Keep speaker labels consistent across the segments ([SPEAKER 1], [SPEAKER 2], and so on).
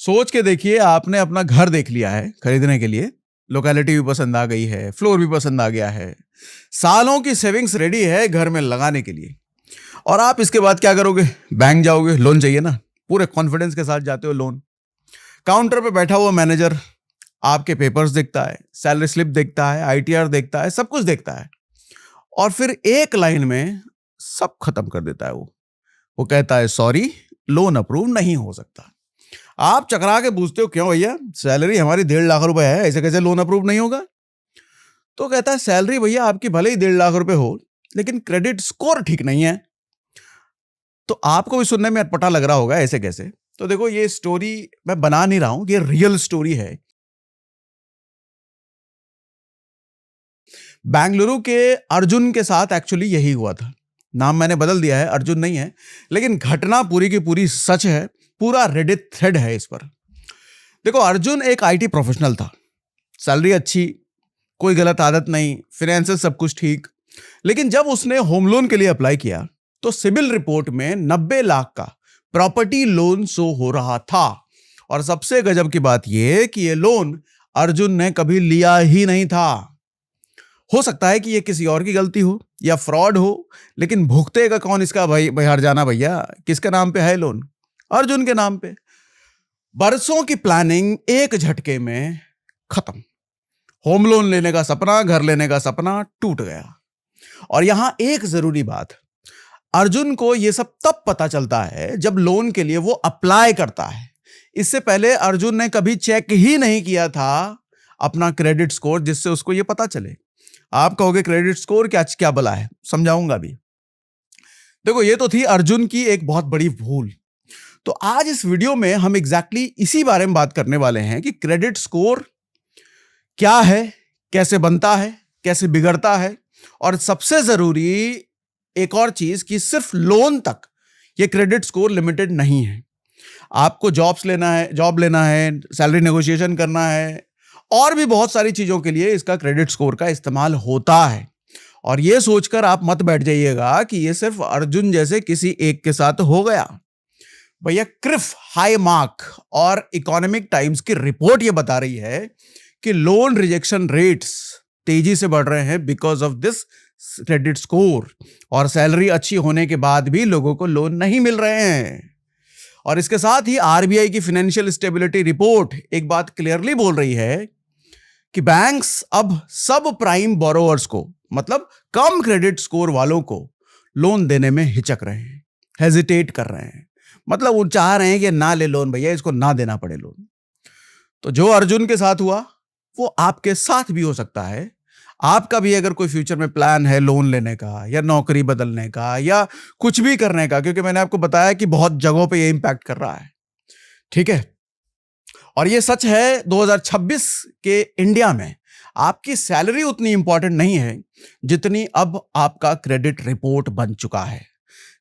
[SPEAKER 1] सोच के देखिए, आपने अपना घर देख लिया है खरीदने के लिए, लोकेलिटी भी पसंद आ गई है, फ्लोर भी पसंद आ गया है, सालों की सेविंग्स रेडी है घर में लगाने के लिए। और आप इसके बाद क्या करोगे? बैंक जाओगे, लोन चाहिए ना, पूरे कॉन्फिडेंस के साथ जाते हो लोन। काउंटर पे बैठा हुआ मैनेजर आपके पेपर्स देखता है, सैलरी स्लिप देखता है, आईटीआर देखता है, सब कुछ देखता है, और फिर एक लाइन में सब खत्म कर देता है। वो कहता है सॉरी, लोन अप्रूव नहीं हो सकता। आप चकरा के पूछते हो क्यों भैया, सैलरी हमारी 1.5 लाख रुपए है, ऐसे कैसे लोन अप्रूव नहीं होगा? तो कहता है सैलरी भैया आपकी भले ही 1.5 लाख रुपए हो, लेकिन क्रेडिट स्कोर ठीक नहीं है। तो आपको भी सुनने में अटपटा लग रहा होगा, ऐसे कैसे? तो देखो, ये स्टोरी मैं बना नहीं रहा हूं, ये रियल स्टोरी है। बेंगलुरु के अर्जुन के साथ एक्चुअली यही हुआ था। नाम मैंने बदल दिया है, अर्जुन नहीं है, लेकिन घटना पूरी की पूरी सच है। पूरा रेडिट थ्रेड है इस पर। देखो, अर्जुन एक आईटी प्रोफेशनल था, सैलरी अच्छी, कोई गलत आदत नहीं, फाइनेंसेस सब कुछ ठीक। लेकिन जब उसने होम लोन के लिए अप्लाई किया तो सिबिल रिपोर्ट में 90 लाख का प्रॉपर्टी लोन शो हो रहा था। और सबसे गजब की बात यह कि यह लोन अर्जुन ने कभी लिया ही नहीं था। हो सकता है कि यह किसी और की गलती हो या फ्रॉड हो, लेकिन भुगतेगा कौन इसका? भाई भाई हर जाना भैया, किसके नाम पे है लोन? अर्जुन के नाम पे। बरसों की प्लानिंग एक झटके में खत्म। होम लोन लेने का सपना, घर लेने का सपना टूट गया। और यहां एक जरूरी बात, अर्जुन को यह सब तब पता चलता है जब लोन के लिए वो अप्लाई करता है। इससे पहले अर्जुन ने कभी चेक ही नहीं किया था अपना क्रेडिट स्कोर, जिससे उसको यह पता चले। आप कहोगे क्रेडिट स्कोर क्या क्या भला है, समझाऊंगा भी। देखो, ये तो थी अर्जुन की एक बहुत बड़ी भूल। तो आज इस वीडियो में हम एग्जैक्टली इसी बारे में बात करने वाले हैं कि क्रेडिट स्कोर क्या है, कैसे बनता है, कैसे बिगड़ता है, और सबसे जरूरी एक और चीज कि सिर्फ लोन तक ये क्रेडिट स्कोर लिमिटेड नहीं है। आपको जॉब लेना है, सैलरी नेगोशिएशन करना है, और भी बहुत सारी चीजों के लिए इसका क्रेडिट स्कोर का इस्तेमाल होता है। और यह सोचकर आप मत बैठ जाइएगा कि यह सिर्फ अर्जुन जैसे किसी एक के साथ हो गया। भैया, क्रिफ, हाई मार्क और इकोनॉमिक टाइम्स की रिपोर्ट यह बता रही है कि लोन रिजेक्शन रेट्स तेजी से बढ़ रहे हैं because of this credit score. और सैलरी अच्छी होने के बाद भी लोगों को लोन नहीं मिल रहे हैं। और इसके साथ ही आरबीआई की फाइनेंशियल स्टेबिलिटी रिपोर्ट एक बात क्लियरली बोल रही है कि बैंक्स अब सब प्राइम बोरोवर्स को, मतलब कम क्रेडिट स्कोर वालों को, लोन देने में हिचक रहे हैं, हेजिटेट कर रहे हैं। मतलब वो चाह रहे हैं कि ना ले लोन भैया, इसको ना देना पड़े लोन। तो जो अर्जुन के साथ हुआ वो आपके साथ भी हो सकता है। आपका भी अगर कोई फ्यूचर में प्लान है लोन लेने का, या नौकरी बदलने का, या कुछ भी करने का, क्योंकि मैंने आपको बताया कि बहुत जगहों पे ये इंपैक्ट कर रहा है, ठीक है? और ये सच है, 2026 के इंडिया में आपकी सैलरी उतनी इंपॉर्टेंट नहीं है जितनी अब आपका क्रेडिट रिपोर्ट बन चुका है।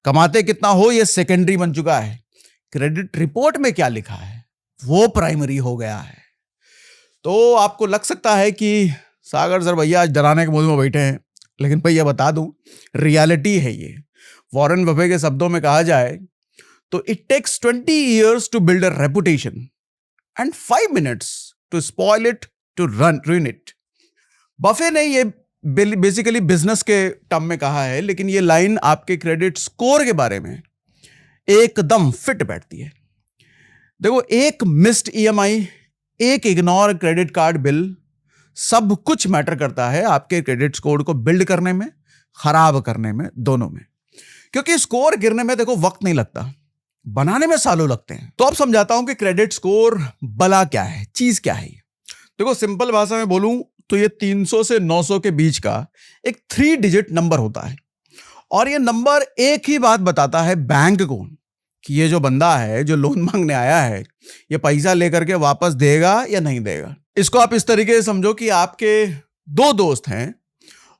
[SPEAKER 1] कमाते कितना हो ये सेकेंडरी बन चुका है, क्रेडिट रिपोर्ट में क्या लिखा है वो प्राइमरी हो गया है। तो आपको लग सकता है कि सागर सर भैया आज डराने के मूड में बैठे हैं, लेकिन भैया बता दूं, रियलिटी है ये। वॉरेन बफे के शब्दों में कहा जाए तो it takes 20 years to build a reputation and 5 minutes to spoil it, to ruin it। Buffett ने ये बेसिकली बिजनेस के टर्म में कहा है, लेकिन ये लाइन आपके क्रेडिट स्कोर के बारे में एकदम फिट बैठती है। देखो, एक मिस्ड ईएमआई, एक इग्नोर क्रेडिट कार्ड बिल, सब कुछ मैटर करता है आपके क्रेडिट स्कोर को बिल्ड करने में, खराब करने में, दोनों में। क्योंकि स्कोर गिरने में देखो वक्त नहीं लगता, बनाने में सालों लगते हैं। तो अब समझाता हूं कि क्रेडिट स्कोर भला क्या है, चीज क्या है। देखो, सिंपल भाषा में बोलूं तो ये 300 से 900 के बीच का एक 3 डिजिट नंबर होता है। और ये नंबर एक ही बात बताता है बैंक को कि ये जो बंदा है जो लोन मांगने आया है, ये पैसा लेकर के वापस देगा या नहीं देगा। इसको आप इस तरीके से समझो कि आपके 2 दोस्त हैं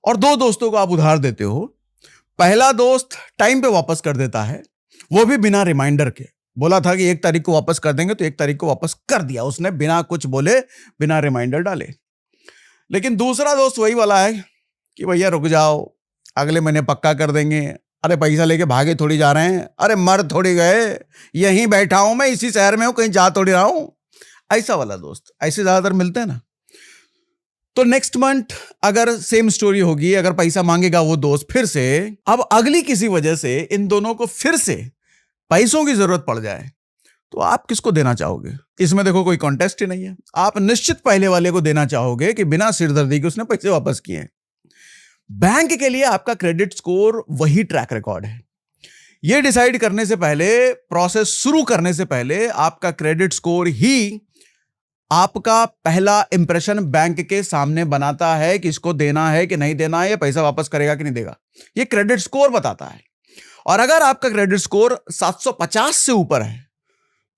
[SPEAKER 1] और 2 दोस्तों को आप उधार देते हो। पहला दोस्त टाइम पे वापस कर देता है, वो भी बिना रिमाइंडर के। बोला था कि 1 तारीख को वापस कर देंगे, तो 1 तारीख को वापस कर दिया उसने, बिना कुछ बोले, बिना रिमाइंडर डाले। लेकिन दूसरा दोस्त वही वाला है कि भैया रुक जाओ, अगले महीने पक्का कर देंगे, अरे पैसा लेके भागे थोड़ी जा रहे हैं, अरे मर थोड़ी गए, यहीं बैठा हूं मैं, इसी शहर में हूं, कहीं जा थोड़ी रहा हूं। ऐसा वाला दोस्त ऐसे ज्यादातर मिलते हैं ना। तो नेक्स्ट मंथ अगर सेम स्टोरी होगी, अगर पैसा मांगेगा वो दोस्त फिर से, अब अगली किसी वजह से इन दोनों को फिर से पैसों की जरूरत पड़ जाए, तो आप किसको देना चाहोगे? इसमें देखो कोई कॉन्टेस्ट ही नहीं है, आप निश्चित पहले वाले को देना चाहोगे कि बिना सिरदर्दी के उसने पैसे वापस किए। बैंक के लिए आपका क्रेडिट स्कोर वही ट्रैक रिकॉर्ड है। यह डिसाइड करने से पहले, प्रोसेस शुरू करने से पहले, आपका क्रेडिट स्कोर ही आपका पहला इंप्रेशन बैंक के सामने बनाता है कि इसको देना है कि नहीं देना है, या पैसा वापस करेगा कि नहीं देगा। यह क्रेडिट स्कोर बताता है। और अगर आपका क्रेडिट स्कोर 750 से ऊपर है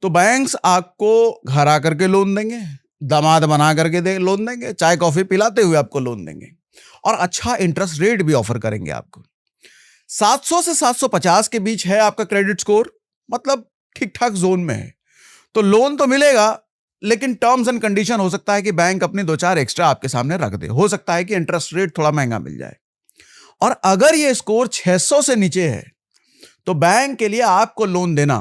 [SPEAKER 1] तो बैंक्स आपको घर आकर के लोन देंगे, दामाद बना करके लोन देंगे, चाय कॉफी पिलाते हुए आपको लोन देंगे, और अच्छा इंटरेस्ट रेट भी ऑफर करेंगे आपको। 700 से 750 के बीच है आपका क्रेडिट स्कोर, मतलब ठीक ठाक जोन में है, तो लोन तो मिलेगा, लेकिन टर्म्स एंड कंडीशन हो सकता है कि बैंक अपनी 2-4 एक्स्ट्रा आपके सामने रख दे, हो सकता है कि इंटरेस्ट रेट थोड़ा महंगा मिल जाए। और अगर ये स्कोर 600 से नीचे है तो बैंक के लिए आपको लोन देना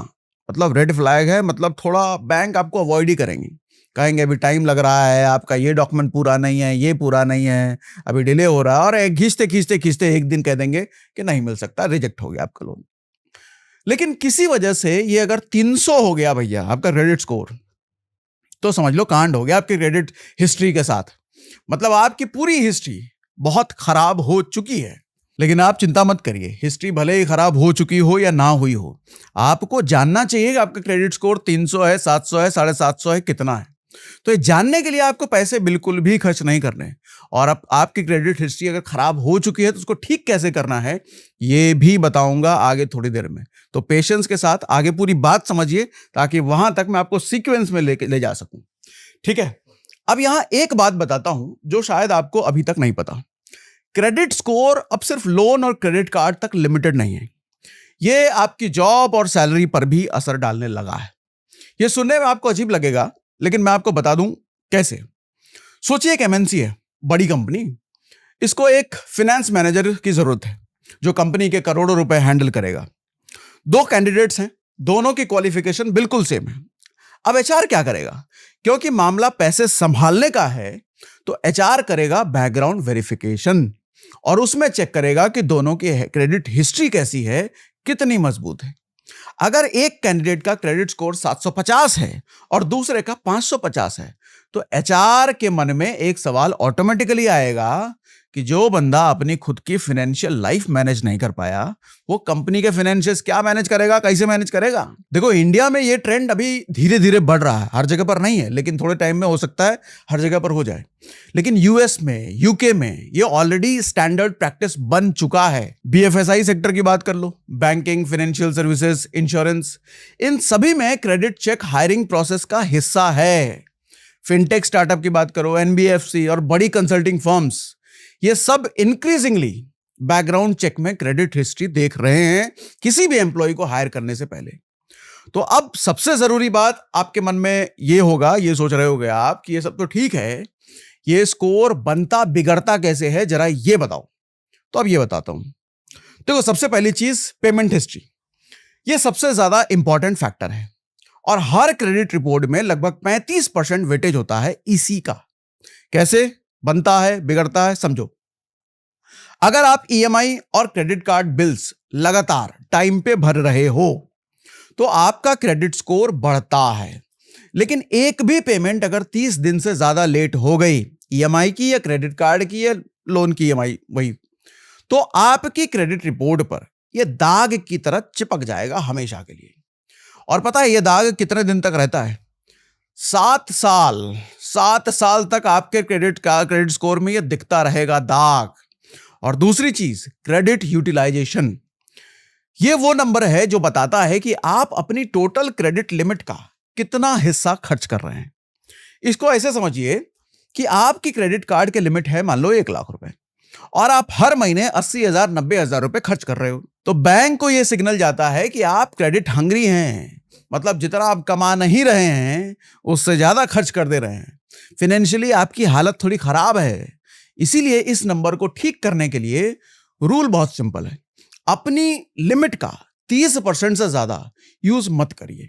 [SPEAKER 1] मतलब रेड फ्लैग है, मतलब थोड़ा बैंक आपको अवॉइड ही करेंगे, कहेंगे अभी टाइम लग रहा है, आपका ये डॉक्यूमेंट पूरा नहीं है, ये पूरा नहीं है, अभी डिले हो रहा है, और खींचते खींचते खींचते एक दिन कह देंगे कि नहीं मिल सकता, रिजेक्ट हो गया आपका लोन। लेकिन किसी वजह से ये अगर 300 हो गया भैया आपका क्रेडिट स्कोर, तो समझ लो कांड हो गया आपके क्रेडिट हिस्ट्री के साथ, मतलब आपकी पूरी हिस्ट्री बहुत खराब हो चुकी है। लेकिन आप चिंता मत करिए, हिस्ट्री भले ही खराब हो चुकी हो या ना हुई हो, आपको जानना चाहिए कि आपका क्रेडिट स्कोर 300 है, 700 है, 750 है, कितना है। तो ये जानने के लिए आपको पैसे बिल्कुल भी खर्च नहीं करने, और अब आपकी क्रेडिट हिस्ट्री अगर खराब हो चुकी है तो उसको ठीक कैसे करना है ये भी बताऊंगा आगे थोड़ी देर में। तो पेशेंस के साथ आगे पूरी बात समझिए, ताकि वहां तक मैं आपको सीक्वेंस में ले जा सकूं। ठीक है, अब यहां एक बात बताता हूं जो शायद आपको अभी तक नहीं पता। क्रेडिट स्कोर अब सिर्फ लोन और क्रेडिट कार्ड तक लिमिटेड नहीं है, ये आपकी जॉब और सैलरी पर भी असर डालने लगा है। ये सुनने में आपको अजीब लगेगा, लेकिन मैं आपको बता दूं कैसे। सोचिए एक एमएनसी है, बड़ी कंपनी, इसको एक फाइनेंस मैनेजर की जरूरत है जो कंपनी के करोड़ों रुपए हैंडल करेगा। 2 कैंडिडेट्स हैं, दोनों की क्वालिफिकेशन बिल्कुल सेम है। अब एचआर क्या करेगा? क्योंकि मामला पैसे संभालने का है, तो एचआर करेगा बैकग्राउंड वेरिफिकेशन, और उसमें चेक करेगा कि दोनों की क्रेडिट हिस्ट्री कैसी है, कितनी मजबूत है। अगर एक कैंडिडेट का क्रेडिट स्कोर 750 है और दूसरे का 550 है, तो एचआर के मन में एक सवाल ऑटोमेटिकली आएगा कि जो बंदा अपनी खुद की फाइनेंशियल लाइफ मैनेज नहीं कर पाया, वो कंपनी के फाइनेंशियल्स क्या मैनेज करेगा, कैसे मैनेज करेगा? देखो इंडिया में ये ट्रेंड अभी धीरे धीरे बढ़ रहा है, हर जगह पर नहीं है, लेकिन थोड़े टाइम में हो सकता है हर जगह पर हो जाए। लेकिन यूएस में, यूके में ये ऑलरेडी स्टैंडर्ड प्रैक्टिस बन चुका है। बीएफएसआई सेक्टर की बात कर लो, बैंकिंग, फाइनेंशियल सर्विसेज, इंश्योरेंस, इन सभी में क्रेडिट चेक हायरिंग प्रोसेस का हिस्सा है। फिनटेक स्टार्टअप की बात करो, एनबीएफसी और बड़ी कंसल्टिंग फर्म्स, ये सब इंक्रीजिंगली बैकग्राउंड चेक में क्रेडिट हिस्ट्री देख रहे हैं किसी भी एम्प्लॉय को हायर करने से पहले। तो अब सबसे जरूरी बात आपके मन में ये होगा, ये सोच रहे होगे आप कि ये सब तो ठीक है, ये स्कोर बनता बिगड़ता कैसे है, जरा ये बताओ। तो अब ये बताता हूं। देखो सबसे पहली चीज पेमेंट हिस्ट्री, ये सबसे ज्यादा इंपॉर्टेंट फैक्टर है, और हर क्रेडिट रिपोर्ट में लगभग 35% वेटेज होता है इसी का। कैसे बनता है बिगड़ता है, समझो। अगर आप ईएमआई और क्रेडिट कार्ड बिल्स लगातार टाइम पे भर रहे हो तो आपका क्रेडिट स्कोर बढ़ता है। लेकिन एक भी पेमेंट अगर 30 दिन से ज्यादा लेट हो गई, ईएमआई की या क्रेडिट कार्ड की या लोन की ईएमआई वही, तो आपकी क्रेडिट रिपोर्ट पर यह दाग की तरह चिपक जाएगा हमेशा के लिए। और पता है यह दाग कितने दिन तक रहता है? 7 साल। 7 साल तक आपके क्रेडिट स्कोर में यह दिखता रहेगा दाग। और दूसरी चीज, क्रेडिट यूटिलाइजेशन, यह वो नंबर है जो बताता है कि आप अपनी टोटल क्रेडिट लिमिट का कितना हिस्सा खर्च कर रहे हैं। इसको ऐसे समझिए कि आपकी क्रेडिट कार्ड के लिमिट है मान लो 1 लाख रुपए, और आप हर महीने 80,000 90,000 रुपए खर्च कर रहे हो, तो बैंक को यह सिग्नल जाता है कि आप क्रेडिट हंग्री हैं, मतलब जितना आप कमा नहीं रहे हैं उससे ज्यादा खर्च कर दे रहे हैं, फाइनेंशियली आपकी हालत थोड़ी खराब है। इसीलिए इस नंबर को ठीक करने के लिए रूल बहुत सिंपल है। अपनी लिमिट का 30% से ज्यादा यूज मत करिए।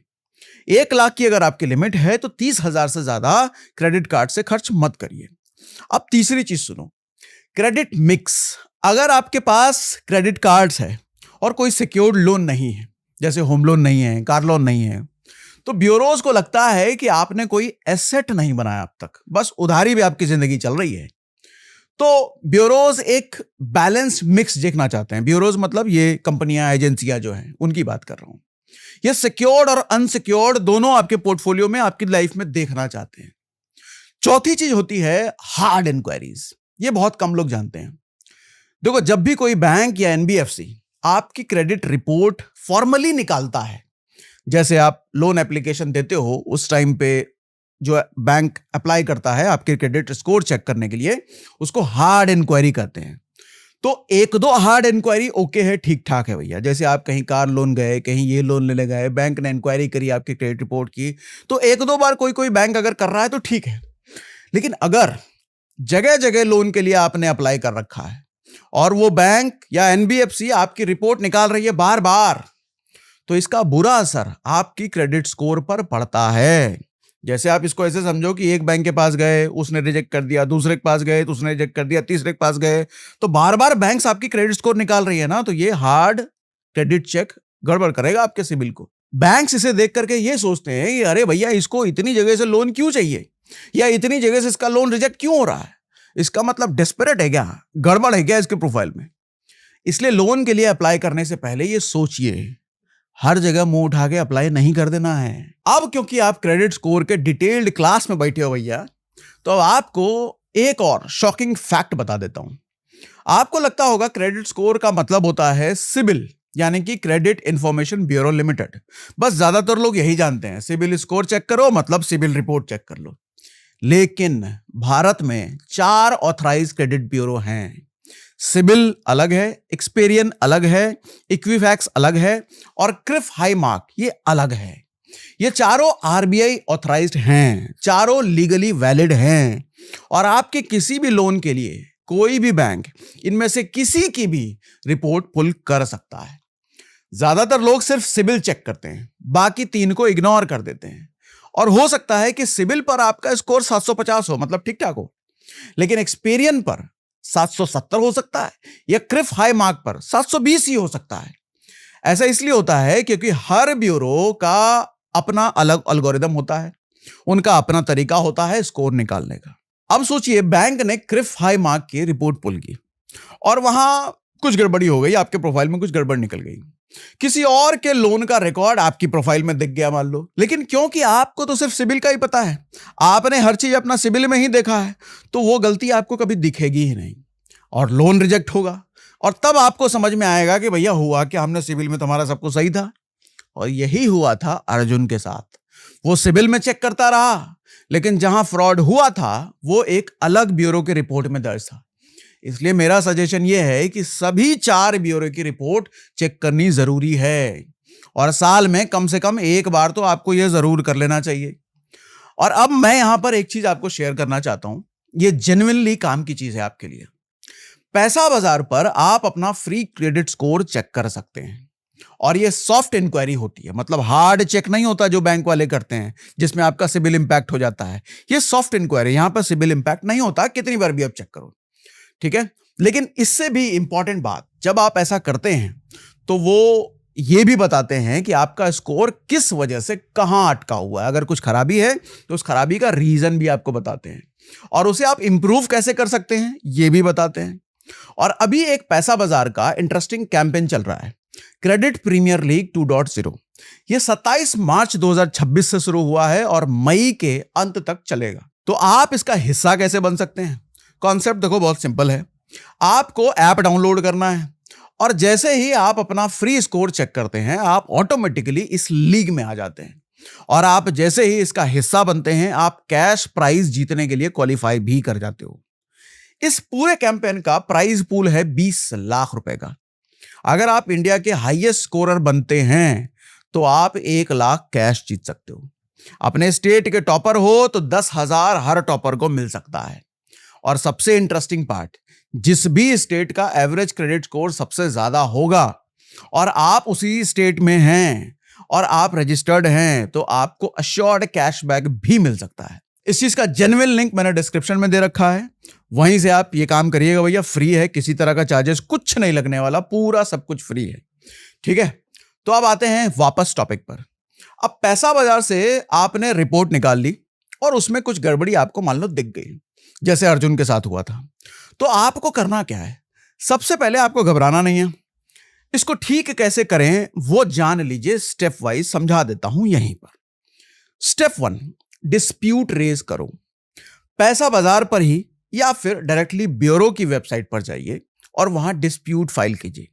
[SPEAKER 1] 1 लाख की अगर आपकी लिमिट है तो 30,000 से ज्यादा क्रेडिट कार्ड से खर्च मत करिए। अब तीसरी चीज सुनो, क्रेडिट मिक्स। अगर आपके पास क्रेडिट कार्ड्स है और कोई सिक्योर्ड लोन नहीं है, जैसे होम लोन नहीं है, कार लोन नहीं है, तो ब्यूरोज को लगता है कि आपने कोई एसेट नहीं बनाया अब तक, बस उधारी भी आपकी जिंदगी चल रही है। तो ब्यूरोज एक बैलेंस मिक्स देखना चाहते हैं। ब्यूरोज मतलब ये कंपनियां, एजेंसियां जो हैं, उनकी बात कर रहा हूं। ये सिक्योर्ड और अनसिक्योर्ड दोनों आपके पोर्टफोलियो में, आपकी लाइफ में देखना चाहते हैं। चौथी चीज होती है हार्ड इंक्वायरीज। ये बहुत कम लोग जानते हैं। देखो, जब भी कोई बैंक या एनबीएफसी आपकी क्रेडिट रिपोर्ट फॉर्मली निकालता है, जैसे आप लोन एप्लीकेशन देते हो, उस टाइम पे जो बैंक अप्लाई करता है आपके क्रेडिट स्कोर चेक करने के लिए, उसको हार्ड इंक्वायरी कहते हैं। तो 1-2 हार्ड इंक्वायरी ओके है, ठीक ठाक है भैया। जैसे आप कहीं कार लोन गए, कहीं ये लोन लेने गए, बैंक ने इंक्वायरी करी आपकी क्रेडिट रिपोर्ट की, तो 1-2 बार कोई बैंक अगर कर रहा है तो ठीक है। लेकिन अगर जगह जगह लोन के लिए आपने अप्लाई कर रखा है और वो बैंक या एनबीएफसी आपकी रिपोर्ट निकाल रही है बार बार, तो इसका बुरा असर आपकी क्रेडिट स्कोर पर पड़ता है। जैसे आप इसको ऐसे समझो कि एक बैंक के पास गए, उसने रिजेक्ट कर दिया, दूसरे के पास गए तो उसने रिजेक्ट कर दिया, तीसरे के पास गए, तो बार बार बैंक्स आपकी क्रेडिट स्कोर निकाल रही है ना, तो ये हार्ड क्रेडिट चेक गड़बड़ करेगा आपके सिबिल को। बैंक्स इसे देख करके ये सोचते हैं कि अरे भैया, इसको इतनी जगह से लोन क्यों चाहिए, या इतनी जगह से इसका लोन रिजेक्ट क्यों हो रहा है, इसका मतलब डेस्परेट है क्या, गड़बड़ है क्या इसके प्रोफाइल में। इसलिए लोन के लिए अप्लाई करने से पहले ये सोचिए, हर जगह मुंह उठा के अप्लाई नहीं कर देना है। अब क्योंकि आप क्रेडिट स्कोर के डिटेल्ड क्लास में बैठे हो भैया, तो अब आपको एक और शॉकिंग फैक्ट बता देता हूं। आपको लगता होगा क्रेडिट स्कोर का मतलब होता है सिबिल, यानी कि क्रेडिट इंफॉर्मेशन ब्यूरो लिमिटेड। बस ज्यादातर लोग यही जानते हैं, सिबिल स्कोर चेक करो मतलब सिबिल रिपोर्ट चेक कर लो। लेकिन भारत में 4 ऑथराइज्ड क्रेडिट ब्यूरो हैं। सिबिल अलग है, एक्सपेरियन अलग है, इक्विफैक्स अलग है और क्रिफ हाई मार्क ये अलग है। ये चारों आरबीआई ऑथराइज्ड हैं, चारों लीगली वैलिड हैं और आपके किसी भी लोन के लिए कोई भी बैंक इनमें से किसी की भी रिपोर्ट पुल कर सकता है। ज्यादातर लोग सिर्फ सिबिल चेक करते हैं, बाकी 3 को इग्नोर कर देते हैं। और हो सकता है कि सिबिल पर आपका स्कोर 750 हो, मतलब ठीक ठाक हो, लेकिन एक्सपेरियन पर 770 हो सकता है या क्रिफ हाई मार्क पर 720 ही हो सकता है। ऐसा इसलिए होता है क्योंकि हर ब्यूरो का अपना अलग एल्गोरिदम होता है, उनका अपना तरीका होता है स्कोर निकालने का। अब सोचिए, बैंक ने क्रिफ हाई मार्क की रिपोर्ट पुल की और वहां कुछ गड़बड़ी हो गई, आपके प्रोफाइल में कुछ गड़बड़ निकल गई, किसी और के लोन का रिकॉर्ड आपकी प्रोफाइल में दिख गया मान लो। लेकिन क्योंकि आपको तो सिर्फ सिबिल का ही पता है, आपने हर चीज अपना सिबिल में ही देखा है, तो वो गलती आपको कभी दिखेगी ही नहीं और लोन रिजेक्ट होगा। और तब आपको समझ में आएगा कि भैया हुआ कि हमने सिबिल में तुम्हारा सब कुछ सही था। और यही हुआ था अर्जुन के साथ। वो सिबिल में चेक करता रहा, लेकिन जहां फ्रॉड हुआ था वो एक अलग ब्यूरो के रिपोर्ट में दर्ज था। इसलिए मेरा सजेशन यह है कि सभी 4 ब्यूरो की रिपोर्ट चेक करनी जरूरी है और साल में कम से कम एक बार तो आपको यह जरूर कर लेना चाहिए। और अब मैं यहां पर एक चीज आपको शेयर करना चाहता हूं, यह जेन्युइनली काम की चीज है आपके लिए। पैसा बाजार पर आप अपना फ्री क्रेडिट स्कोर चेक कर सकते हैं और यह सॉफ्ट इंक्वायरी होती है, मतलब हार्ड चेक नहीं होता जो बैंक वाले करते हैं जिसमें आपका सिबिल इंपैक्ट हो जाता है। यह सॉफ्ट इंक्वायरी, यहां पर सिबिल इंपैक्ट नहीं होता, कितनी बार भी आप चेक करो, ठीक है। लेकिन इससे भी इंपॉर्टेंट बात, जब आप ऐसा करते हैं तो वो ये भी बताते हैं कि आपका स्कोर किस वजह से कहां अटका हुआ है। अगर कुछ खराबी है तो उस खराबी का रीजन भी आपको बताते हैं और उसे आप इंप्रूव कैसे कर सकते हैं ये भी बताते हैं। और अभी एक पैसा बाजार का इंटरेस्टिंग कैंपेन चल रहा है, क्रेडिट प्रीमियर लीग 2.0। यह 27 मार्च 2026 से शुरू हुआ है और मई के अंत तक चलेगा। तो आप इसका हिस्सा कैसे बन सकते हैं? कॉन्सेप्ट देखो, बहुत सिंपल है। आपको ऐप डाउनलोड करना है और जैसे ही आप अपना फ्री स्कोर चेक करते हैं, आप ऑटोमेटिकली इस लीग में आ जाते हैं और आप जैसे ही इसका हिस्सा बनते हैं, आप कैश प्राइज जीतने के लिए क्वालिफाई भी कर जाते हो। इस पूरे कैंपेन का प्राइज पूल है 20 लाख रुपए का। अगर आप इंडिया के हाईएस्ट स्कोरर बनते हैं तो आप 1 लाख कैश जीत सकते हो। अपने स्टेट के टॉपर हो तो 10,000 हर टॉपर को मिल सकता है। और सबसे इंटरेस्टिंग पार्ट, जिस भी स्टेट का एवरेज क्रेडिट स्कोर सबसे ज्यादा होगा और आप उसी स्टेट में हैं और आप रजिस्टर्ड हैं तो आपको अश्योर्ड कैशबैक भी मिल सकता है। इस चीज का जेन्युइन लिंक मैंने डिस्क्रिप्शन में दे रखा है, वहीं से आप ये काम करिएगा भैया, फ्री है, किसी तरह का चार्जेस कुछ नहीं लगने वाला, पूरा सब कुछ फ्री है। ठीक है, तो अब आते हैं वापस टॉपिक पर। अब पैसा बाजार से आपने रिपोर्ट निकाल ली और उसमें कुछ गड़बड़ी आपको मान लो दिख गई, जैसे अर्जुन के साथ हुआ था। तो आपको करना क्या है? सबसे पहले आपको घबराना नहीं है। इसको ठीक कैसे करें वो जान लीजिए, स्टेप वाइज समझा देता हूं यहीं पर। स्टेप 1, डिस्प्यूट रेज करो। पैसा बाजार पर ही या फिर डायरेक्टली ब्यूरो की वेबसाइट पर जाइए और वहां डिस्प्यूट फाइल कीजिए।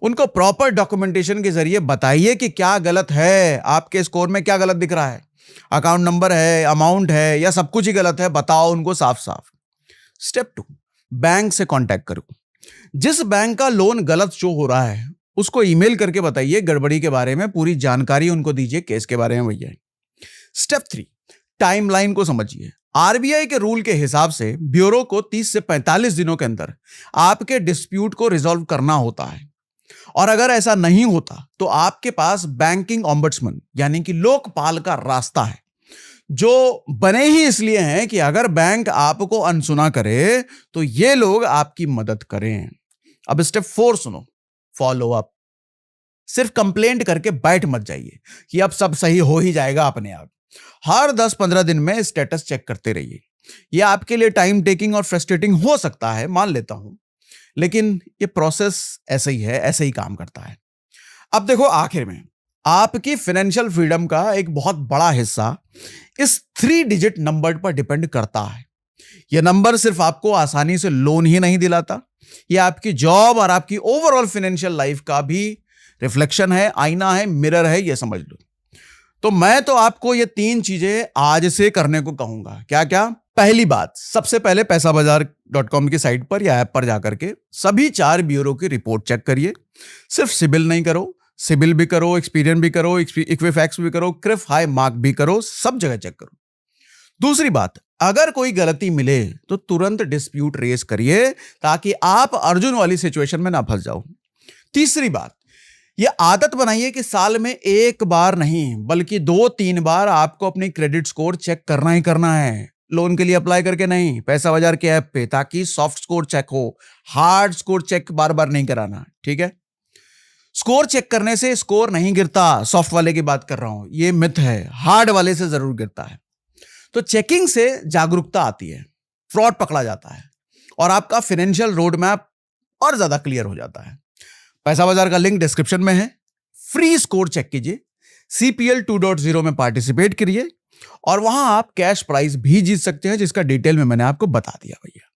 [SPEAKER 1] उनको प्रॉपर डॉक्यूमेंटेशन के जरिए बताइए कि क्या गलत है, आपके स्कोर में क्या गलत दिख रहा है, अकाउंट नंबर है, अमाउंट है, या सब कुछ ही गलत है, बताओ उनको साफ साफ। स्टेप 2, बैंक से कांटेक्ट करो। जिस बैंक का लोन गलत शो हो रहा है उसको ईमेल करके बताइए गड़बड़ी के बारे में, पूरी जानकारी उनको दीजिए केस के बारे में भैया। स्टेप 3, टाइमलाइन को समझिए। आरबीआई के रूल के हिसाब से ब्यूरो को 30 से 45 दिनों के अंदर आपके डिस्प्यूट को रिजॉल्व करना होता है, और अगर ऐसा नहीं होता तो आपके पास बैंकिंग ओम्बड्समैन यानी कि लोकपाल का रास्ता है, जो बने ही इसलिए हैं कि अगर बैंक आपको अनसुना करे तो ये लोग आपकी मदद करें। अब स्टेप 4 सुनो, फॉलो अप। सिर्फ कंप्लेंट करके बैठ मत जाइए कि अब सब सही हो ही जाएगा अपने आप। हर 10-15 दिन में स्टेटस चेक करते रहिए। यह आपके लिए टाइम टेकिंग और फ्रस्ट्रेटिंग हो सकता है, मान लेता हूं, लेकिन ये प्रोसेस ऐसे ही है, ऐसे ही काम करता है। अब देखो, आखिर में आपकी फाइनेंशियल फ्रीडम का एक बहुत बड़ा हिस्सा इस 3 डिजिट नंबर पर डिपेंड करता है। यह नंबर सिर्फ आपको आसानी से लोन ही नहीं दिलाता, यह आपकी जॉब और आपकी ओवरऑल फाइनेंशियल लाइफ का भी रिफ्लेक्शन है, आईना है, मिरर है, यह समझ लो। तो मैं तो आपको ये 3 चीजें आज से करने को कहूंगा। क्या क्या? पहली बात, सबसे पहले पैसाबाजार.com की साइट पर या ऐप पर जाकर के सभी 4 ब्यूरो की रिपोर्ट चेक करिए। सिर्फ सिबिल नहीं करो, सिबिल भी करो, एक्सपीरियन भी करो, इक्विफैक्स भी करो, क्रिफ हाई मार्क भी करो, सब जगह चेक करो। दूसरी बात, अगर कोई गलती मिले तो तुरंत डिस्प्यूट रेज करिए ताकि आप अर्जुन वाली सिचुएशन में ना फंस जाओ। तीसरी बात, यह आदत बनाइए कि साल में 1 बार नहीं बल्कि 2-3 बार आपको अपनी क्रेडिट स्कोर चेक करना ही करना है। लोन के लिए अप्लाई करके नहीं, पैसा बाजार के ऐप पे, ताकि सॉफ्ट स्कोर चेक हो, हार्ड स्कोर चेक बार बार नहीं कराना। ठीक है? स्कोर चेक करने से स्कोर नहीं गिरता, सॉफ्ट वाले की बात कर रहा हूं, यह मिथ है, हार्ड वाले से जरूर गिरता है। तो चेकिंग से जागरूकता आती है, फ्रॉड पकड़ा जाता है और आपका फाइनेंशियल रोड मैप और ज्यादा क्लियर हो जाता है। पैसा बाजार का लिंक डिस्क्रिप्शन में है, फ्री स्कोर चेक कीजिए, CPL 2.0 में पार्टिसिपेट करिए और वहां आप कैश प्राइज भी जीत सकते हैं, जिसका डिटेल में मैंने आपको बता दिया भैया।